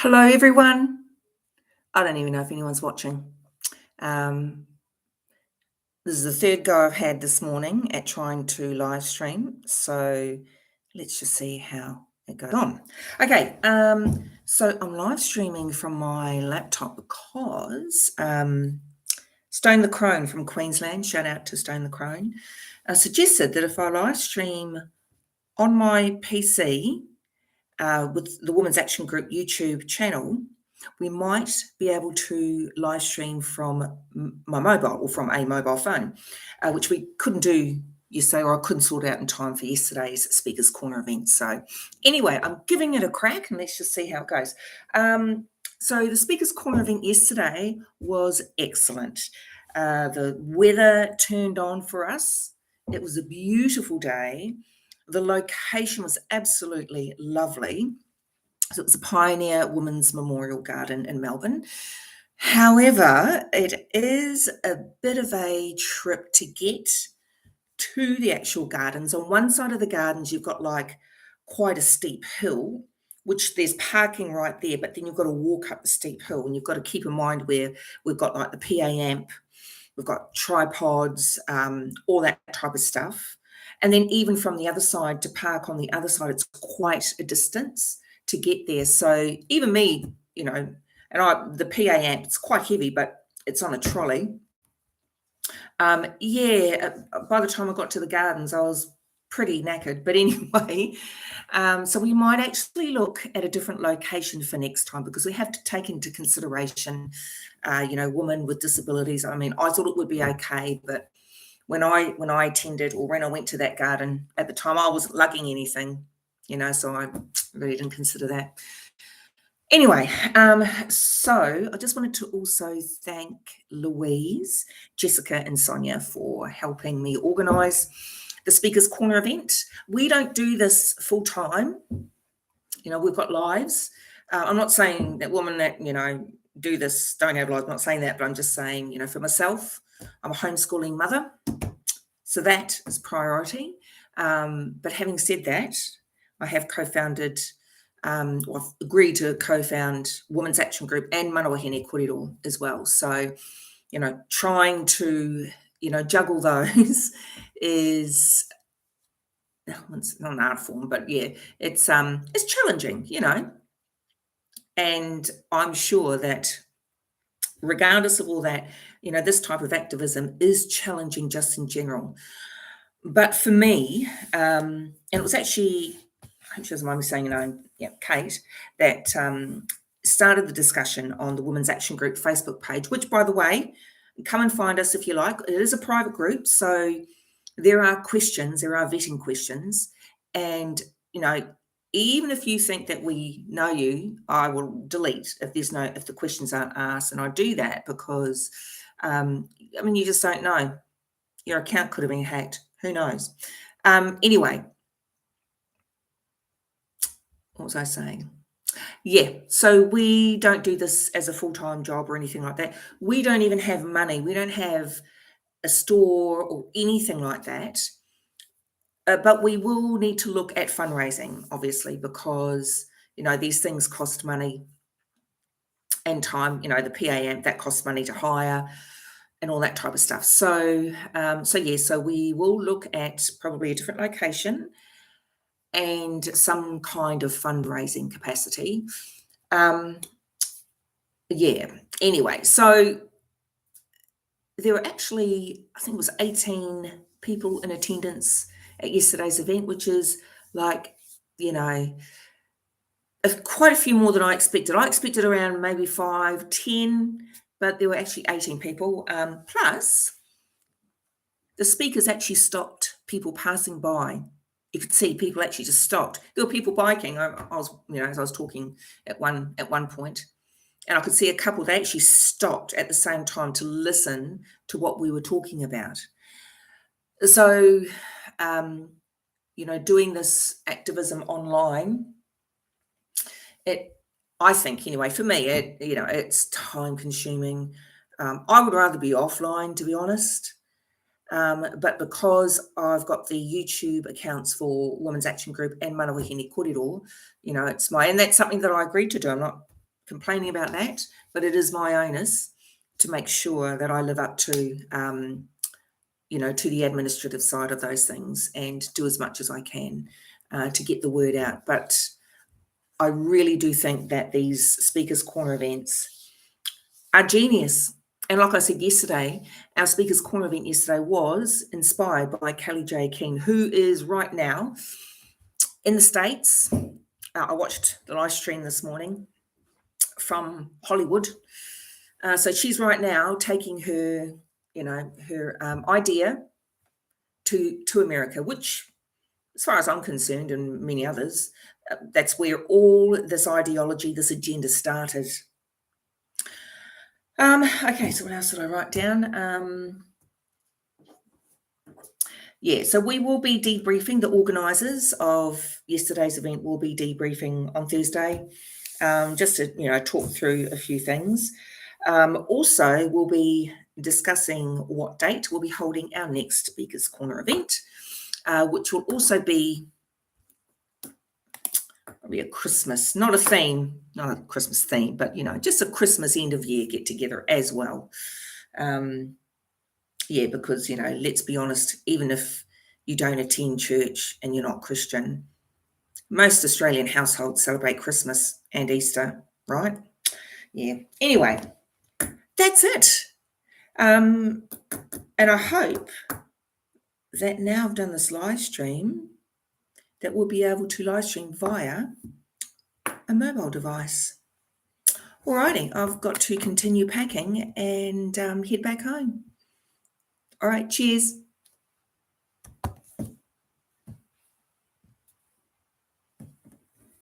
Hello, everyone. I don't even know if anyone's watching. Um, this is the third go I've had this morning at trying to live stream. So let's just see how it goes on. Okay, so I'm live streaming from my laptop because Stone the Crone from Queensland, shout out to Stone the Crone, suggested that if I live stream on my PC with the Women's Action Group YouTube channel, we might be able to live stream from my mobile or from a mobile phone, which we couldn't do yesterday, or I couldn't sort out in time for yesterday's Speakers Corner event. So anyway, I'm giving it a crack and let's just see how it goes. So the Speakers Corner event yesterday was excellent. The weather turned on for us. It was a beautiful day. The location was absolutely lovely. So it was a Pioneer Women's Memorial Garden in Melbourne. However, it is a bit of a trip to get to the actual gardens. On one side of the gardens, you've got like quite a steep hill, which there's parking right there, but then you've got to walk up the steep hill, and you've got to keep in mind where we've got like the PA amp, we've got tripods, all that type of stuff. And then even from the other side to park on the other side, it's quite a distance to get there. So even me, and the PA amp, it's quite heavy, but it's on a trolley. By the time I got to the gardens, I was pretty knackered. But anyway, so we might actually look at a different location for next time, because we have to take into consideration, women with disabilities. I mean, I thought it would be okay, but when I attended, or when I went to that garden at the time, I wasn't lugging anything, so I really didn't consider that. Anyway, so I just wanted to also thank Louise, Jessica and Sonia for helping me organise the Speakers Corner event. We don't do this full time. We've got lives. I'm not saying that women that, do this don't have lives. I'm not saying that, but I'm just saying, for myself, I'm a homeschooling mother. So that is priority. But having said that, I have co-founded, I've agreed to co-found Women's Action Group and Manawahine Korero as well. So, trying to, juggle those is, it's not an art form, but yeah, it's challenging, and I'm sure that regardless of all that, this type of activism is challenging just in general. But for me, and it was actually, I hope she doesn't mind me saying, Kate, that started the discussion on the Women's Action Group Facebook page, which, by the way, come and find us if you like. It is a private group, so there are vetting questions, and, even if you think that we know you, I will delete if the questions aren't asked, and I do that because, you just don't know. Your account could have been hacked. Who knows? Anyway, what was I saying? Yeah, so we don't do this as a full-time job or anything like that. We don't even have money. We don't have a store or anything like that. But we will need to look at fundraising, obviously, because, these things cost money and time. The PA amp, that costs money to hire and all that type of stuff. So we will look at probably a different location and some kind of fundraising capacity. Anyway, so there were actually, I think it was 18 people in attendance at yesterday's event, which is like, quite a few more than I expected. I expected around maybe 5, 10, but there were actually 18 people. Plus, the speakers actually stopped people passing by. You could see people actually just stopped. There were people biking. I was, as I was talking at one point, and I could see a couple, they actually stopped at the same time to listen to what we were talking about. So, doing this activism online, I think anyway, for me, it's time consuming. I would rather be offline, to be honest. But because I've got the YouTube accounts for Women's Action Group and Manawahine Korero, it's and that's something that I agreed to do. I'm not complaining about that, but it is my onus to make sure that I live up to, to the administrative side of those things and do as much as I can to get the word out. But I really do think that these Speakers Corner events are genius. And like I said yesterday, our Speakers Corner event yesterday was inspired by Kelly J. Keane, who is right now in the States. I watched the live stream this morning from Hollywood. So she's right now taking her, idea to America, which, as far as I'm concerned, and many others, that's where all this ideology, this agenda started. Okay, so what else did I write down? So we will be debriefing. The organisers of yesterday's event will be debriefing on Thursday, just to talk through a few things. Also, we'll be discussing what date we'll be holding our next Speakers Corner event, which will also be probably a Christmas, not a Christmas theme, but just a Christmas end of year get together as well. Because let's be honest, even if you don't attend church and you're not Christian, most Australian households celebrate Christmas and Easter, right? Anyway, that's it. And I hope that now I've done this live stream, that we'll be able to live stream via a mobile device. Alrighty, I've got to continue packing and head back home. All right, cheers.